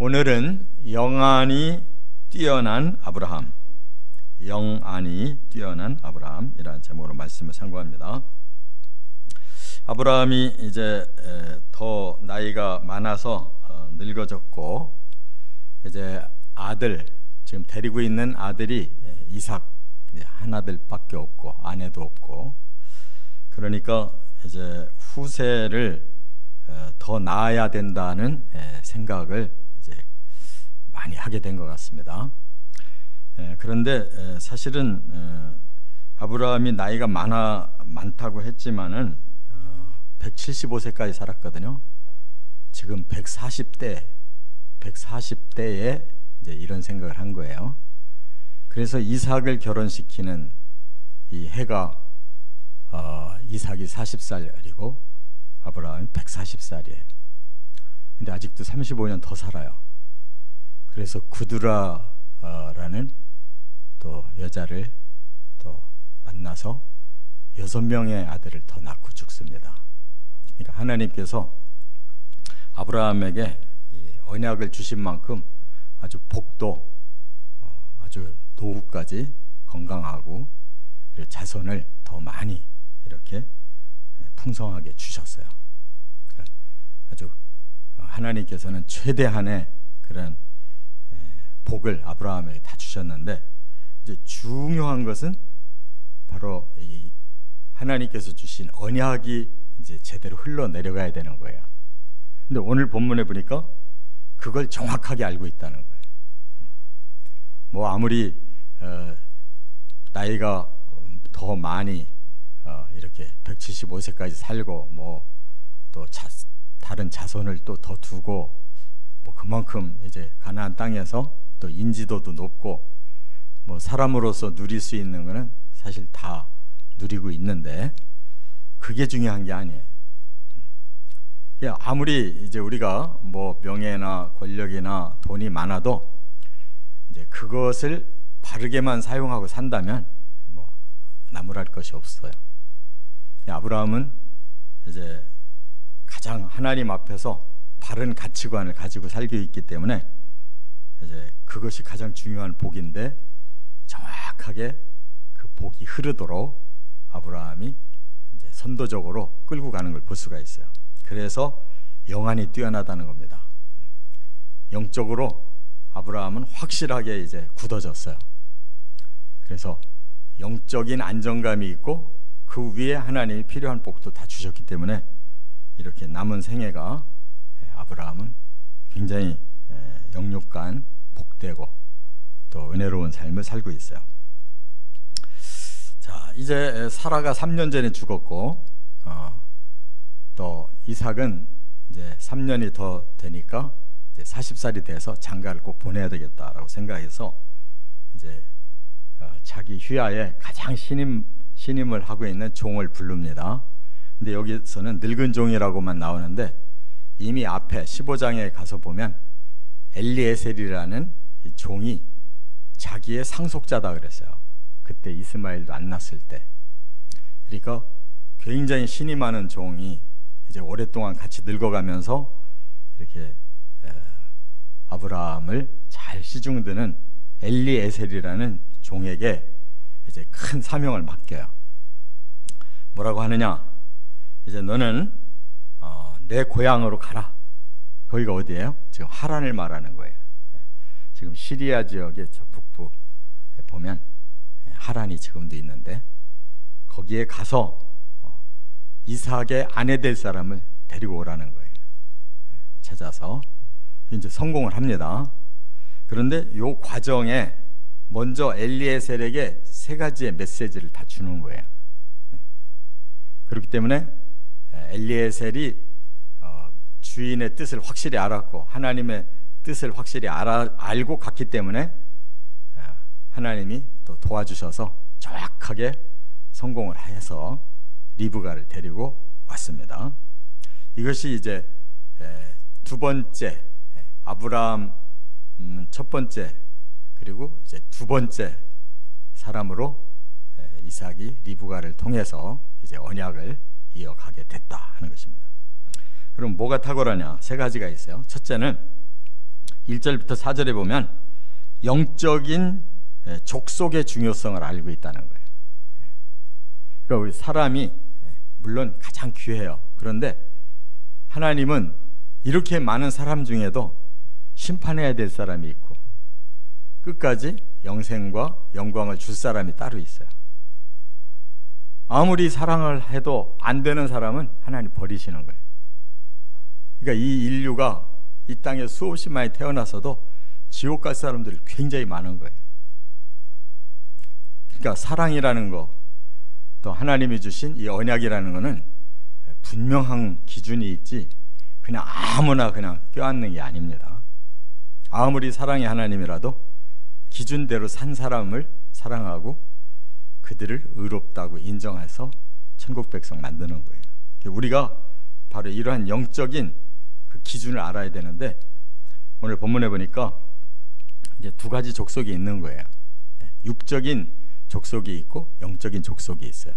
오늘은 영안이 뛰어난 아브라함, 영안이 뛰어난 아브라함이라는 제목으로 말씀을 상고합니다. 아브라함이 이제 더 나이가 많아서 늙어졌고, 이제 아들, 지금 데리고 있는 아들이 이삭 하나들밖에 없고 아내도 없고, 그러니까 이제 후세를 더 낳아야 된다는 생각을 이제 많이 하게 된 것 같습니다. 그런데 사실은 아브라함이 나이가 많다고 했지만은 175세까지 살았거든요. 지금 140대에 이제 이런 생각을 한 거예요. 그래서 이삭을 결혼시키는 이 해가 이삭이 40살이고 아브라함이 140살이에요. 근데 아직도 35년 더 살아요. 그래서 구두라라는 또 여자를 또 만나서 6명의 아들을 더 낳고 죽습니다. 그러니까 하나님께서 아브라함에게 언약을 주신 만큼 아주 복도, 아주 노후까지 건강하고 그리고 자손을 더 많이 이렇게 풍성하게 주셨어요. 그러니까 아주 하나님께서는 최대한의 그런 복을 아브라함에게 다 주셨는데, 이제 중요한 것은 바로 이 하나님께서 주신 언약이 이제 제대로 흘러내려가야 되는 거예요. 근데 오늘 본문에 보니까 그걸 정확하게 알고 있다는 거예요. 뭐 아무리 나이가 더 많이 이렇게 175세까지 살고 뭐 또 다른 자손을 또 더 두고 뭐 그만큼 이제 가나안 땅에서 또 인지도도 높고 뭐 사람으로서 누릴 수 있는 거는 사실 다 누리고 있는데 그게 중요한 게 아니에요. 아무리 이제 우리가 뭐 명예나 권력이나 돈이 많아도 이제 그것을 바르게만 사용하고 산다면 뭐 나무랄 것이 없어요. 아브라함은 이제 가장 하나님 앞에서 바른 가치관을 가지고 살고 있기 때문에 이제 그것이 가장 중요한 복인데, 정확하게 그 복이 흐르도록 아브라함이 이제 선도적으로 끌고 가는 걸 볼 수가 있어요. 그래서 영안이 뛰어나다는 겁니다. 영적으로 아브라함은 확실하게 이제 굳어졌어요. 그래서 영적인 안정감이 있고 그 위에 하나님이 필요한 복도 다 주셨기 때문에 이렇게 남은 생애가 아브라함은 굉장히 영육간 복되고 또 은혜로운 삶을 살고 있어요. 자, 이제 사라가 3년 전에 죽었고 또 이삭은 이제 3년이 더 되니까 이제 40살이 돼서 장가를 꼭 보내야 되겠다라고 생각해서 이제 자기 휘하에 가장 신임을 하고 있는 종을 부릅니다. 근데 여기서는 늙은 종이라고만 나오는데 이미 앞에 15장에 가서 보면 엘리에셀이라는 이 종이 자기의 상속자다 그랬어요. 그때 이스마엘도 안 낳았을 때. 그러니까 굉장히 신이 많은 종이 이제 오랫동안 같이 늙어가면서 이렇게 아브라함을 잘 시중드는 엘리에셀이라는 종에게 이제 큰 사명을 맡겨요. 뭐라고 하느냐? 이제 너는 내 고향으로 가라. 거기가 어디예요? 지금 하란을 말하는 거예요. 지금 시리아 지역의 저 북부에 보면 하란이 지금도 있는데 거기에 가서 이삭의 아내 될 사람을 데리고 오라는 거예요. 찾아서 이제 성공을 합니다. 그런데 이 과정에 먼저 엘리에셀에게 3가지의 메시지를 다 주는 거예요. 그렇기 때문에 엘리에셀이 주인의 뜻을 확실히 알았고 하나님의 뜻을 확실히 알고 갔기 때문에 하나님이 또 도와주셔서 정확하게 성공을 해서 리브가를 데리고 왔습니다. 이것이 이제 두 번째, 아브라함 첫 번째, 그리고 이제 두 번째 사람으로 이삭이 리브가를 통해서 이제 언약을 이어가게 됐다 하는 것입니다. 그럼 뭐가 탁월하냐? 3가지가 있어요. 첫째는 1절부터 4절에 보면 영적인 족속의 중요성을 알고 있다는 거예요. 그러니까 우리 사람이 물론 가장 귀해요. 그런데 하나님은 이렇게 많은 사람 중에도 심판해야 될 사람이 있고 끝까지 영생과 영광을 줄 사람이 따로 있어요. 아무리 사랑을 해도 안 되는 사람은 하나님 버리시는 거예요. 그러니까 이 인류가 이 땅에 수없이 많이 태어나서도 지옥 갈 사람들이 굉장히 많은 거예요. 그러니까 사랑이라는 거, 또 하나님이 주신 이 언약이라는 거는 분명한 기준이 있지 그냥 아무나 그냥 껴안는 게 아닙니다. 아무리 사랑의 하나님이라도 기준대로 산 사람을 사랑하고 그들을 의롭다고 인정해서 천국 백성 만드는 거예요. 우리가 바로 이러한 영적인 그 기준을 알아야 되는데 오늘 본문에 보니까 이제 두 가지 족속이 있는 거예요. 육적인 족속이 있고 영적인 족속이 있어요.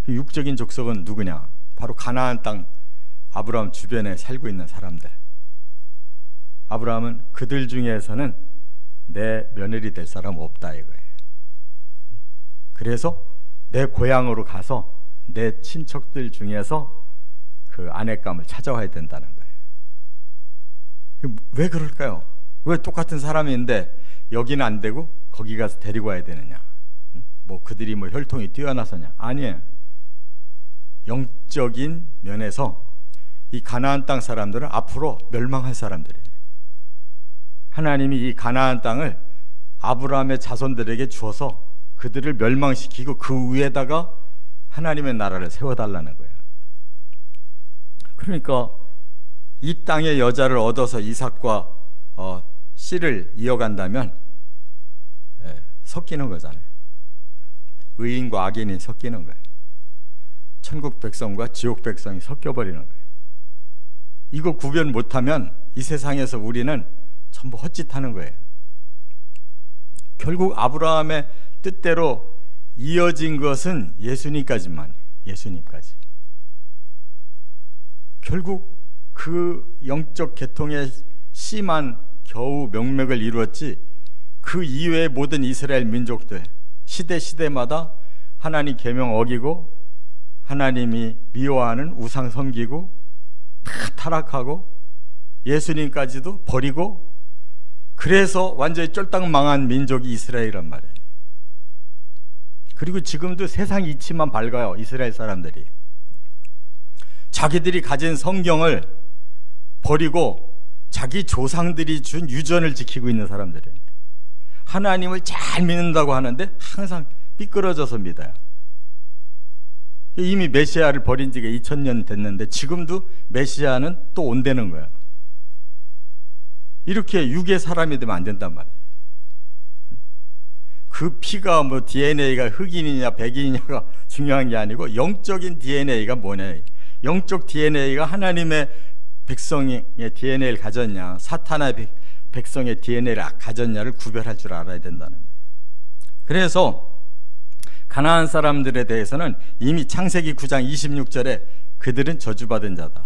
육적인 족속은 누구냐? 바로 가나안 땅 아브라함 주변에 살고 있는 사람들. 아브라함은 그들 중에서는 내 며느리 될 사람 없다 이거예요. 그래서 내 고향으로 가서 내 친척들 중에서 그 아내감을 찾아와야 된다는 거예요. 왜 그럴까요? 왜 똑같은 사람인데 여기는 안 되고 거기 가서 데리고 와야 되느냐? 뭐 그들이 뭐 혈통이 뛰어나서냐? 아니에요. 영적인 면에서 이 가나안 땅 사람들은 앞으로 멸망할 사람들이에요. 하나님이 이 가나안 땅을 아브라함의 자손들에게 주어서 그들을 멸망시키고 그 위에다가 하나님의 나라를 세워달라는 거예요. 그러니까 이 땅의 여자를 얻어서 이삭과 씨를 이어간다면 섞이는 거잖아요. 의인과 악인이 섞이는 거예요. 천국 백성과 지옥 백성이 섞여버리는 거예요. 이거 구별 못하면 이 세상에서 우리는 전부 헛짓하는 거예요. 결국 아브라함의 뜻대로 이어진 것은 예수님까지만, 예수님까지. 결국 그 영적 계통의 씨만 겨우 명맥을 이루었지 그 이외의 모든 이스라엘 민족들 시대마다 하나님 계명 어기고 하나님이 미워하는 우상 섬기고 다 타락하고 예수님까지도 버리고 그래서 완전히 쫄딱 망한 민족이 이스라엘이란 말이에요. 그리고 지금도 세상 이치만 밝아요. 이스라엘 사람들이 자기들이 가진 성경을 버리고 자기 조상들이 준 유전을 지키고 있는 사람들이에요. 하나님을 잘 믿는다고 하는데 항상 삐뚤어져서 믿어요. 이미 메시아를 버린 지가 2000년 됐는데 지금도 메시아는 또 온다는 거야. 이렇게 육의 사람이 되면 안 된단 말이에요. 그 피가 뭐 DNA가 흑인이냐 백인이냐가 중요한 게 아니고 영적인 DNA가 뭐냐. 영적 DNA가 하나님의 백성의 DNA를 가졌냐 사탄의 백성의 DNA를 가졌냐를 구별할 줄 알아야 된다는 거예요. 그래서 가나안 사람들에 대해서는 이미 창세기 9장 26절에 그들은 저주받은 자다.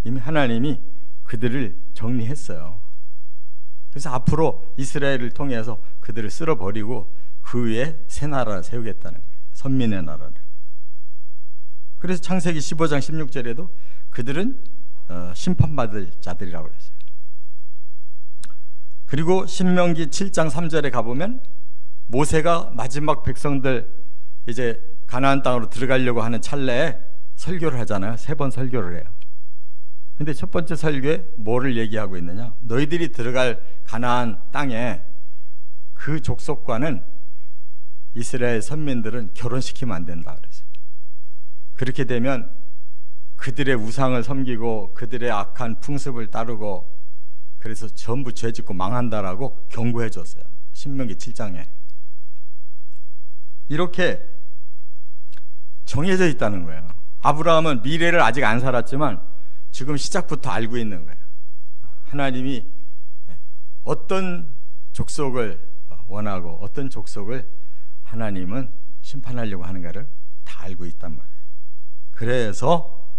이미 하나님이 그들을 정리했어요. 그래서 앞으로 이스라엘을 통해서 그들을 쓸어버리고 그 위에 새 나라를 세우겠다는 거예요. 선민의 나라를. 그래서 창세기 15장 16절에도 그들은 심판받을 자들이라고 그랬어요. 그리고 신명기 7장 3절에 가보면 모세가 마지막 백성들 이제 가나안 땅으로 들어가려고 하는 찰나에 설교를 하잖아요. 3번 설교를 해요. 근데 첫 번째 설교에 뭐를 얘기하고 있느냐? 너희들이 들어갈 가나안 땅에 그 족속과는 이스라엘 선민들은 결혼시키면 안 된다 그랬어요. 그렇게 되면 그들의 우상을 섬기고 그들의 악한 풍습을 따르고 그래서 전부 죄짓고 망한다라고 경고해 줬어요. 신명기 7장에. 이렇게 정해져 있다는 거예요. 아브라함은 미래를 아직 안 살았지만 지금 시작부터 알고 있는 거예요. 하나님이 어떤 족속을 원하고 어떤 족속을 하나님은 심판하려고 하는가를 다 알고 있단 말이에요. 그래서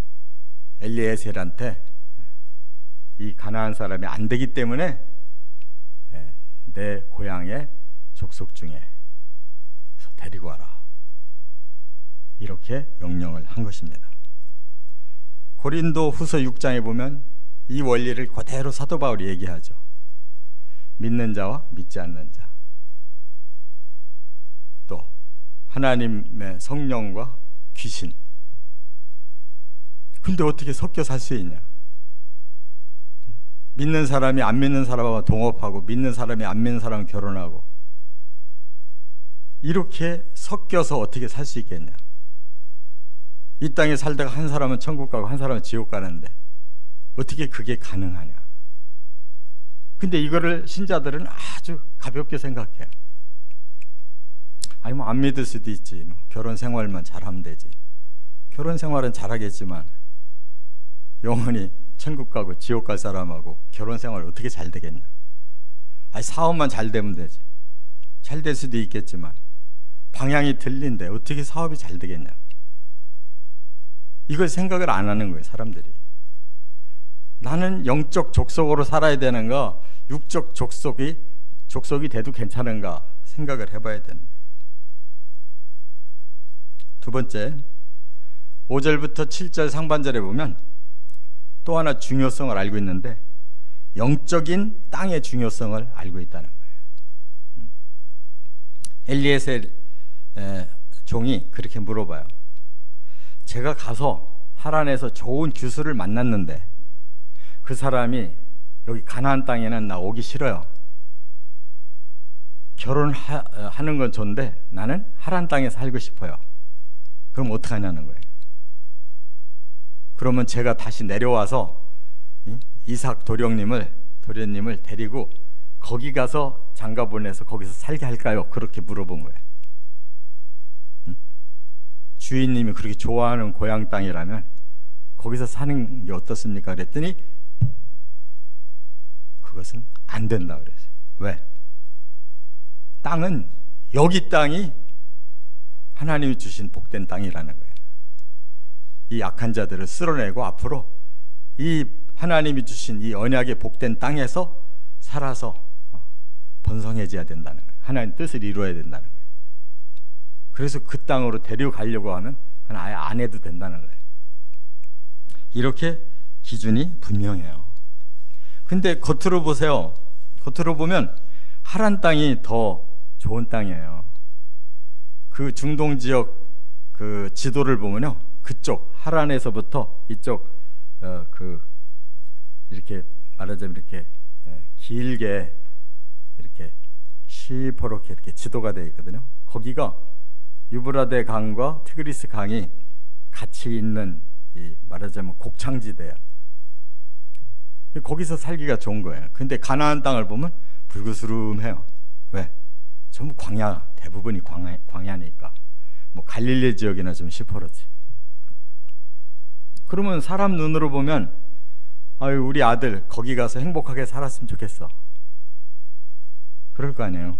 엘리에셀한테 이 가나안 사람이 안 되기 때문에 내 고향의 족속 중에 데리고 와라, 이렇게 명령을 한 것입니다. 고린도 후서 6장에 보면 이 원리를 그대로 사도 바울이 얘기하죠. 믿는 자와 믿지 않는 자, 또 하나님의 성령과 귀신. 근데 어떻게 섞여 살 수 있냐? 믿는 사람이 안 믿는 사람하고 동업하고, 믿는 사람이 안 믿는 사람하고 결혼하고, 이렇게 섞여서 어떻게 살 수 있겠냐? 이 땅에 살다가 한 사람은 천국 가고 한 사람은 지옥 가는데 어떻게 그게 가능하냐? 근데 이거를 신자들은 아주 가볍게 생각해요. 아니 뭐 안 믿을 수도 있지, 뭐 결혼 생활만 잘하면 되지. 결혼 생활은 잘하겠지만 영원히 천국 가고 지옥 갈 사람하고 결혼 생활 어떻게 잘 되겠냐? 아니 사업만 잘 되면 되지. 잘 될 수도 있겠지만 방향이 틀린데 어떻게 사업이 잘 되겠냐? 이걸 생각을 안 하는 거예요, 사람들이. 나는 영적 족속으로 살아야 되는가, 육적 족속이 돼도 괜찮은가 생각을 해봐야 되는 거예요. 두 번째, 5절부터 7절 상반절에 보면 또 하나 중요성을 알고 있는데, 영적인 땅의 중요성을 알고 있다는 거예요. 엘리에셀 종이 그렇게 물어봐요. 제가 가서 하란에서 좋은 규수를 만났는데 그 사람이 여기 가나안 땅에는 나 오기 싫어요. 결혼하는 건 좋은데 나는 하란 땅에 살고 싶어요. 그럼 어떡하냐는 거예요. 그러면 제가 다시 내려와서 이삭 도련님을 데리고 거기 가서 장가 보내서 거기서 살게 할까요? 그렇게 물어본 거예요. 주인님이 그렇게 좋아하는 고향 땅이라면 거기서 사는 게 어떻습니까? 그랬더니 그것은 안 된다 그랬어요. 왜? 땅은, 여기 땅이 하나님이 주신 복된 땅이라는 거예요. 이 약한 자들을 쓸어내고 앞으로 이 하나님이 주신 이 언약의 복된 땅에서 살아서 번성해져야 된다는 거예요. 하나님 뜻을 이루어야 된다는 거예요. 그래서 그 땅으로 데려가려고 하면 그건 아예 안 해도 된다는 거예요. 이렇게 기준이 분명해요. 근데 겉으로 보세요. 겉으로 보면 하란 땅이 더 좋은 땅이에요. 그 중동 지역 그 지도를 보면요, 그쪽 하란에서부터 이쪽 이렇게 말하자면 이렇게 길게 이렇게 시퍼렇게 이렇게 지도가 되어 있거든요. 거기가 유브라데 강과 티그리스 강이 같이 있는 이 말하자면 곡창지대야. 거기서 살기가 좋은 거예요. 근데 가나안 땅을 보면 불그스름해요. 왜? 전부 광야, 대부분이 광야니까. 뭐 갈릴리 지역이나 좀 시퍼렇지. 그러면 사람 눈으로 보면 아유, 우리 아들 거기 가서 행복하게 살았으면 좋겠어. 그럴 거 아니에요.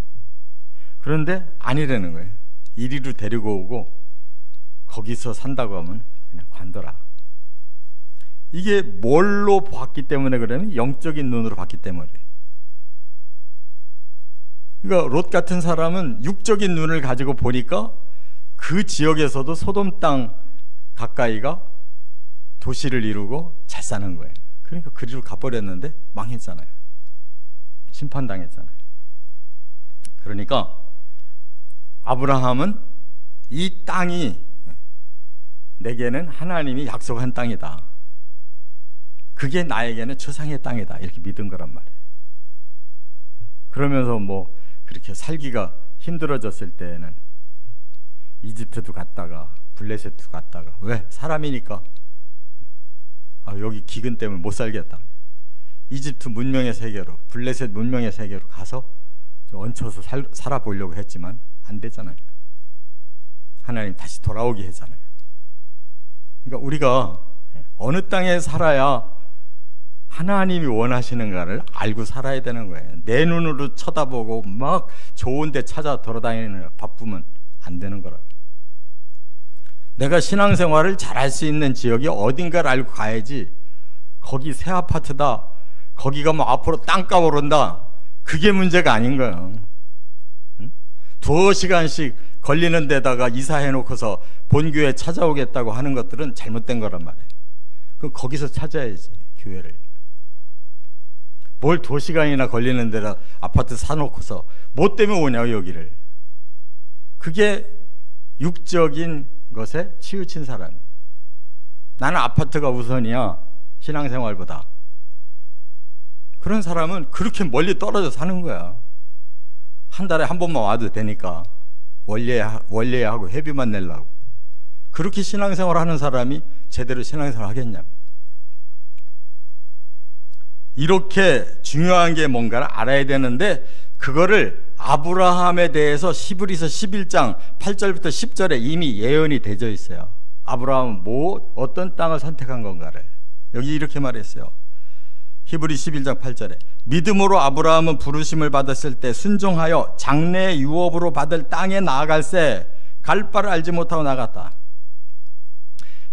그런데 아니라는 거예요. 이리로 데리고 오고 거기서 산다고 하면 그냥 관둬라. 이게 뭘로 봤기 때문에 그러면 영적인 눈으로 봤기 때문에. 그러니까 롯 같은 사람은 육적인 눈을 가지고 보니까 그 지역에서도 소돔 땅 가까이가 도시를 이루고 잘 사는 거예요. 그러니까 그리로 가버렸는데 망했잖아요. 심판당했잖아요. 그러니까 아브라함은 이 땅이 내게는 하나님이 약속한 땅이다. 그게 나에게는 최상의 땅이다. 이렇게 믿은 거란 말이에요. 그러면서 뭐 그렇게 살기가 힘들어졌을 때는 이집트도 갔다가 블레셋도 갔다가, 왜? 사람이니까. 여기 기근 때문에 못 살겠다. 이집트 문명의 세계로, 블레셋 문명의 세계로 가서 얹혀서 살아보려고 했지만 안 되잖아요. 하나님 다시 돌아오게 했잖아요. 그러니까 우리가 어느 땅에 살아야 하나님이 원하시는가를 알고 살아야 되는 거예요. 내 눈으로 쳐다보고 막 좋은 데 찾아 돌아다니는 바쁘면 안 되는 거라고. 내가 신앙생활을 잘할 수 있는 지역이 어딘가를 알고 가야지, 거기 새 아파트다, 거기가 뭐 앞으로 땅값 오른다, 그게 문제가 아닌 거예요. 응? 2시간씩 걸리는 데다가 이사해놓고서 본교회 찾아오겠다고 하는 것들은 잘못된 거란 말이에요. 그럼 거기서 찾아야지, 교회를. 뭘 2시간이나 걸리는 데다 아파트 사놓고서 뭐 때문에 오냐고, 여기를. 그게 육적인 것에 치우친 사람이에요. 나는 아파트가 우선이야, 신앙생활보다. 그런 사람은 그렇게 멀리 떨어져 사는 거야. 한 달에 한 번만 와도 되니까 원례하고 회비만 내려고. 그렇게 신앙생활 하는 사람이 제대로 신앙생활 하겠냐고. 이렇게 중요한 게 뭔가를 알아야 되는데, 그거를 아브라함에 대해서 히브리서 11장 8절부터 10절에 이미 예언이 되어 있어요. 아브라함은 어떤 땅을 선택한 건가를 여기 이렇게 말했어요. 히브리 11장 8절에 믿음으로 아브라함은 부르심을 받았을 때 순종하여 장래 유업으로 받을 땅에 나아갈새 갈 바를 알지 못하고 나갔다.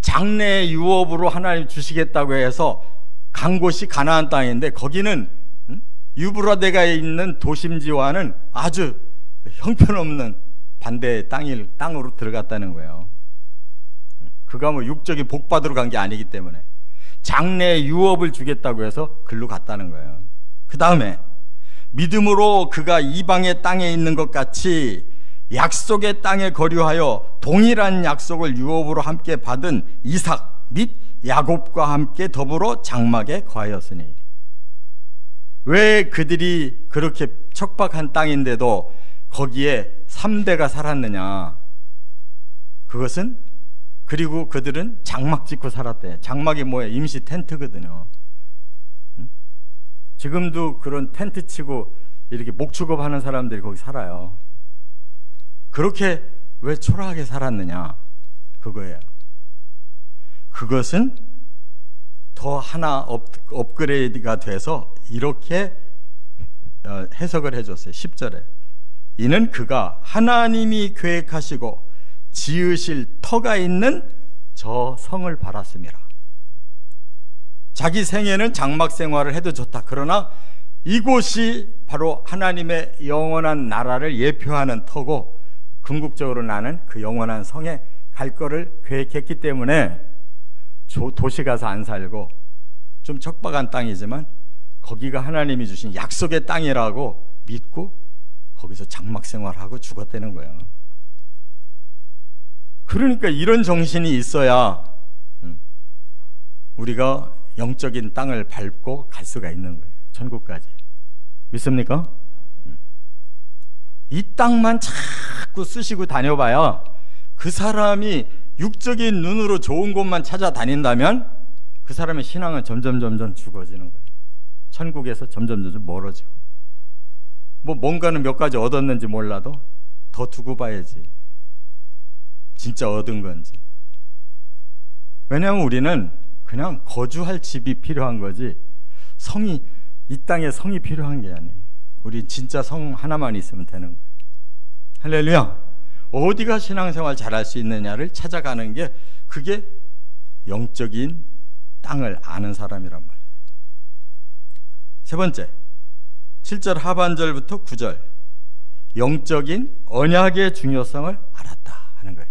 장래 유업으로 하나님 주시겠다고 해서 간 곳이 가나안 땅인데, 거기는 유브라데가 있는 도심지와는 아주 형편없는 반대의 땅으로 들어갔다는 거예요. 그가 뭐 육적인 복 받으러 간 게 아니기 때문에 장래 유업을 주겠다고 해서 글로 갔다는 거예요. 그 다음에 믿음으로 그가 이방의 땅에 있는 것 같이 약속의 땅에 거류하여 동일한 약속을 유업으로 함께 받은 이삭 및 야곱과 함께 더불어 장막에 거하였으니. 왜 그들이 그렇게 척박한 땅인데도 거기에 3대가 살았느냐? 그것은, 그리고 그들은 장막 짓고 살았대. 장막이 뭐예요? 임시 텐트거든요. 지금도 그런 텐트 치고 이렇게 목축업하는 사람들이 거기 살아요. 그렇게 왜 초라하게 살았느냐? 그거예요. 그것은 더 하나 업그레이드가 돼서 이렇게 해석을 해줬어요. 10절에 이는 그가 하나님이 계획하시고 지으실 터가 있는 저 성을 바랐음이라. 자기 생애는 장막 생활을 해도 좋다. 그러나 이곳이 바로 하나님의 영원한 나라를 예표하는 터고, 궁극적으로 나는 그 영원한 성에 갈 거를 계획했기 때문에 도시 가서 안 살고, 좀 척박한 땅이지만 거기가 하나님이 주신 약속의 땅이라고 믿고 거기서 장막 생활하고 죽었다는 거예요. 그러니까 이런 정신이 있어야 우리가 영적인 땅을 밟고 갈 수가 있는 거예요. 천국까지. 믿습니까? 이 땅만 자꾸 쓰시고 다녀봐야 그 사람이 육적인 눈으로 좋은 곳만 찾아다닌다면 그 사람의 신앙은 점점 죽어지는 거예요. 천국에서 점점 멀어지고, 뭔가는 몇 가지 얻었는지 몰라도 더 두고 봐야지 진짜 얻은 건지. 왜냐하면 우리는 그냥 거주할 집이 필요한 거지, 이 땅에 성이 필요한 게 아니에요. 우리 진짜 성 하나만 있으면 되는 거예요. 할렐루야. 어디가 신앙생활 잘할 수 있느냐를 찾아가는 게, 그게 영적인 땅을 아는 사람이란 말이에요. 세 번째, 7절 하반절부터 9절, 영적인 언약의 중요성을 알았다 하는 거예요.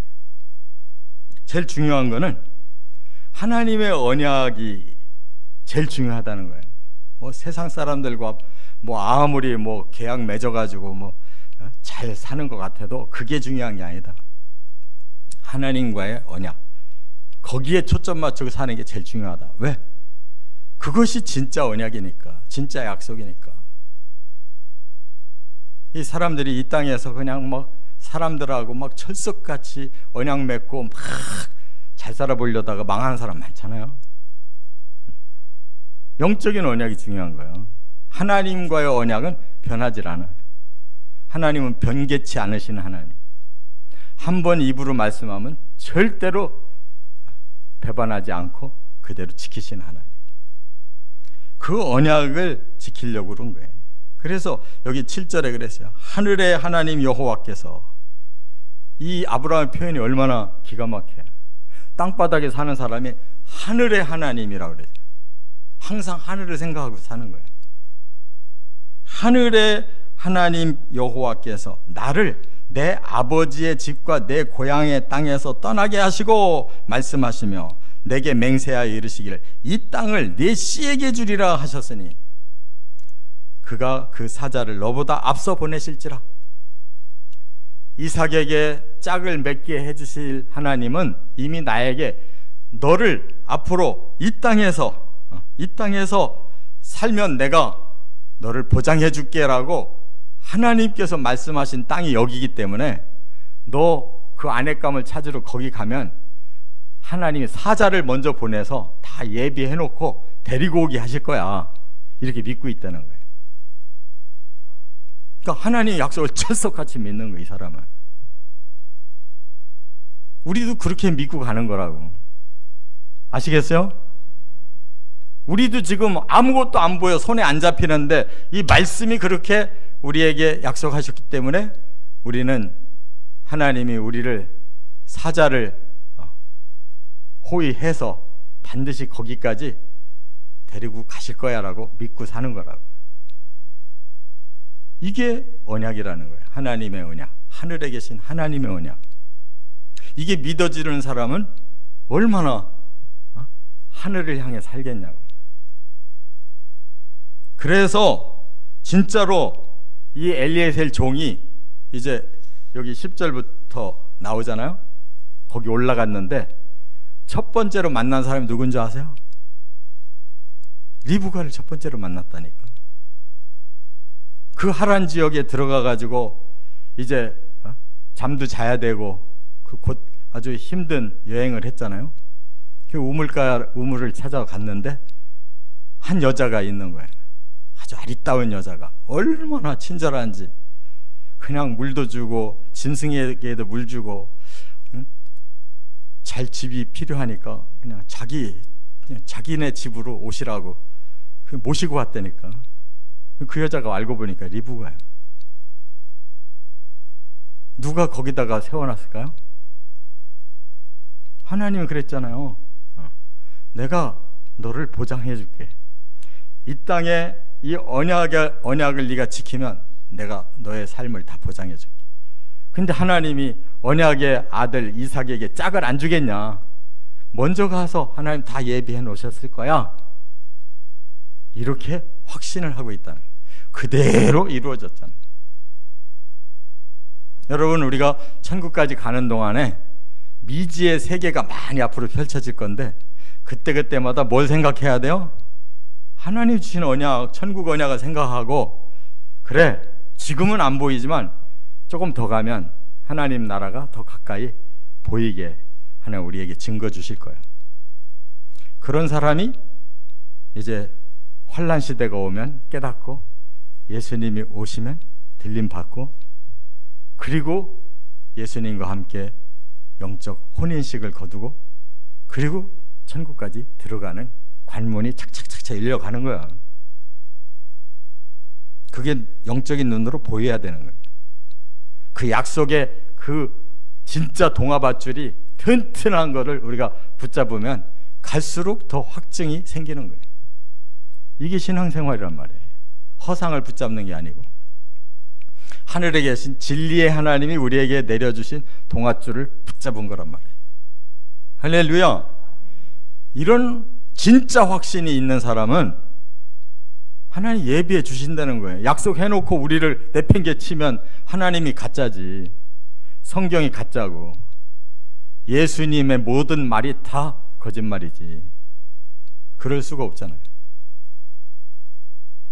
제일 중요한 거는 하나님의 언약이 제일 중요하다는 거예요. 세상 사람들과 아무리 계약 맺어가지고 잘 사는 것 같아도 그게 중요한 게 아니다. 하나님과의 언약, 거기에 초점 맞추고 사는 게 제일 중요하다. 왜? 그것이 진짜 언약이니까, 진짜 약속이니까. 이 사람들이 이 땅에서 그냥 사람들하고 철석같이 언약 맺고 잘 살아보려다가 망하는 사람 많잖아요. 영적인 언약이 중요한 거예요. 하나님과의 언약은 변하질 않아요. 하나님은 변개치 않으시는 하나님. 한 번 입으로 말씀하면 절대로 배반하지 않고 그대로 지키시는 하나님. 그 언약을 지키려고 그런 거예요. 그래서 여기 7절에 그랬어요. 하늘의 하나님 여호와께서. 이 아브라함의 표현이 얼마나 기가 막혀요. 땅바닥에 사는 사람이 하늘의 하나님이라고 그래요. 항상 하늘을 생각하고 사는 거예요. 하늘의 하나님 여호와께서 나를 내 아버지의 집과 내 고향의 땅에서 떠나게 하시고 말씀하시며 내게 맹세하여 이르시기를 이 땅을 네 씨에게 주리라 하셨으니 그가 그 사자를 너보다 앞서 보내실지라. 이삭에게 짝을 맺게 해주실 하나님은 이미 나에게 너를 앞으로 이 땅에서 살면 내가 너를 보장해 줄게 라고 하나님께서 말씀하신 땅이 여기기 때문에 너 그 아내감을 찾으러 거기 가면 하나님이 사자를 먼저 보내서 다 예비해 놓고 데리고 오게 하실 거야. 이렇게 믿고 있다는 거예요. 그러니까 하나님의 약속을 철석같이 믿는 거예요, 이 사람은. 우리도 그렇게 믿고 가는 거라고. 아시겠어요? 우리도 지금 아무것도 안 보여, 손에 안 잡히는데 이 말씀이 그렇게 우리에게 약속하셨기 때문에 우리는 하나님이 우리를 사자를 호위해서 반드시 거기까지 데리고 가실 거야 라고 믿고 사는 거라고. 이게 언약이라는 거예요. 하나님의 언약, 하늘에 계신 하나님의 언약. 이게 믿어지는 사람은 얼마나 하늘을 향해 살겠냐고. 그래서 진짜로 이 엘리에셀 종이 이제 여기 10절부터 나오잖아요. 거기 올라갔는데 첫 번째로 만난 사람이 누군지 아세요? 리브가를 첫 번째로 만났다니까. 그 하란 지역에 들어가 가지고 이제 잠도 자야 되고 그 곧 아주 힘든 여행을 했잖아요. 그 우물을 찾아갔는데 한 여자가 있는 거예요. 아주 아리따운 여자가 얼마나 친절한지. 그냥 물도 주고 짐승에게도 물 주고, 응? 잘 집이 필요하니까 그냥 자기네 집으로 오시라고 모시고 왔다니까. 그 여자가 알고 보니까 리브가예요. 누가 거기다가 세워놨을까요? 하나님은 그랬잖아요. 내가 너를 보장해 줄게. 이 땅에 이 언약을 네가 지키면 내가 너의 삶을 다 보장해 줄게. 근데 하나님이 언약의 아들 이삭에게 짝을 안 주겠냐? 먼저 가서 하나님 다 예비해 놓으셨을 거야. 이렇게 확신을 하고 있다는 거예요. 그대로 이루어졌잖아요. 여러분, 우리가 천국까지 가는 동안에 미지의 세계가 많이 앞으로 펼쳐질 건데 그때마다 뭘 생각해야 돼요? 하나님 주신 언약, 천국 언약을 생각하고, 그래, 지금은 안 보이지만 조금 더 가면 하나님 나라가 더 가까이 보이게 하나님 우리에게 증거 주실 거예요. 그런 사람이 이제 환난 시대가 오면 깨닫고, 예수님이 오시면 들림 받고, 그리고 예수님과 함께 영적 혼인식을 거두고, 그리고 천국까지 들어가는 관문이 착착착착 열려가는 거야. 그게 영적인 눈으로 보여야 되는 거예요. 그 약속의 그 진짜 동화밧줄이 튼튼한 거를 우리가 붙잡으면 갈수록 더 확증이 생기는 거예요. 이게 신앙생활이란 말이에요. 허상을 붙잡는 게 아니고 하늘에 계신 진리의 하나님이 우리에게 내려주신 동화줄을 붙잡은 거란 말이에요. 할렐루야. 이런 진짜 확신이 있는 사람은 하나님 예비해 주신다는 거예요. 약속해놓고 우리를 내팽개치면 하나님이 가짜지, 성경이 가짜고, 예수님의 모든 말이 다 거짓말이지. 그럴 수가 없잖아요.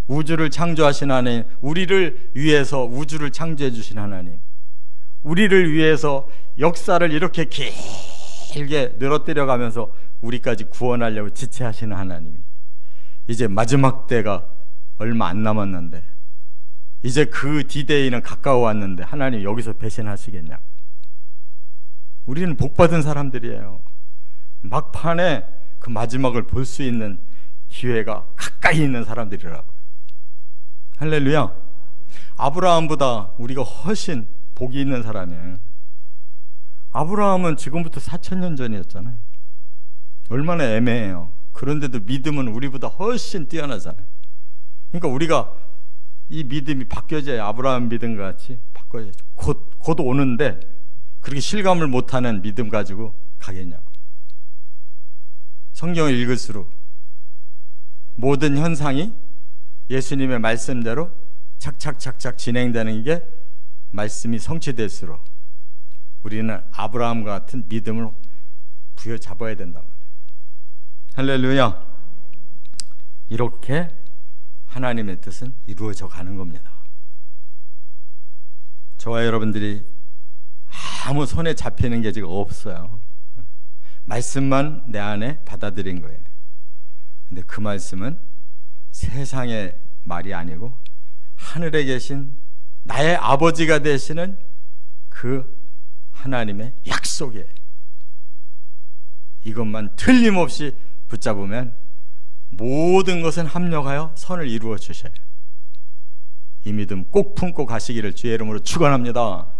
우주를 창조하신 하나님, 우리를 위해서 우주를 창조해 주신 하나님, 우리를 위해서 역사를 이렇게 길게 늘어뜨려 가면서 우리까지 구원하려고 지체하시는 하나님이 이제 마지막 때가 얼마 안 남았는데, 이제 그 디데이는 가까워 왔는데 하나님 여기서 배신하시겠냐? 우리는 복받은 사람들이에요. 막판에 그 마지막을 볼 수 있는 기회가 가까이 있는 사람들이라고요. 할렐루야. 아브라함보다 우리가 훨씬 복이 있는 사람이에요. 아브라함은 지금부터 4,000년 전이었잖아요. 얼마나 애매해요. 그런데도 믿음은 우리보다 훨씬 뛰어나잖아요. 그러니까 우리가 이 믿음이 바뀌어져야 아브라함 믿음 같이 바뀌어야죠. 곧 오는데 그렇게 실감을 못하는 믿음 가지고 가겠냐고. 성경을 읽을수록 모든 현상이 예수님의 말씀대로 착착착착 진행되는 게 말씀이 성취될수록 우리는 아브라함과 같은 믿음을 부여잡아야 된단 말이에요. 할렐루야. 이렇게 하나님의 뜻은 이루어져 가는 겁니다. 저와 여러분들이 아무 손에 잡히는 게 지금 없어요. 말씀만 내 안에 받아들인 거예요. 근데 그 말씀은 세상의 말이 아니고 하늘에 계신 나의 아버지가 되시는 그 하나님의 약속이에요. 이것만 틀림없이 붙잡으면 모든 것은 합력하여 선을 이루어 주셔요. 이 믿음 꼭 품고 가시기를 주의 이름으로 축원합니다.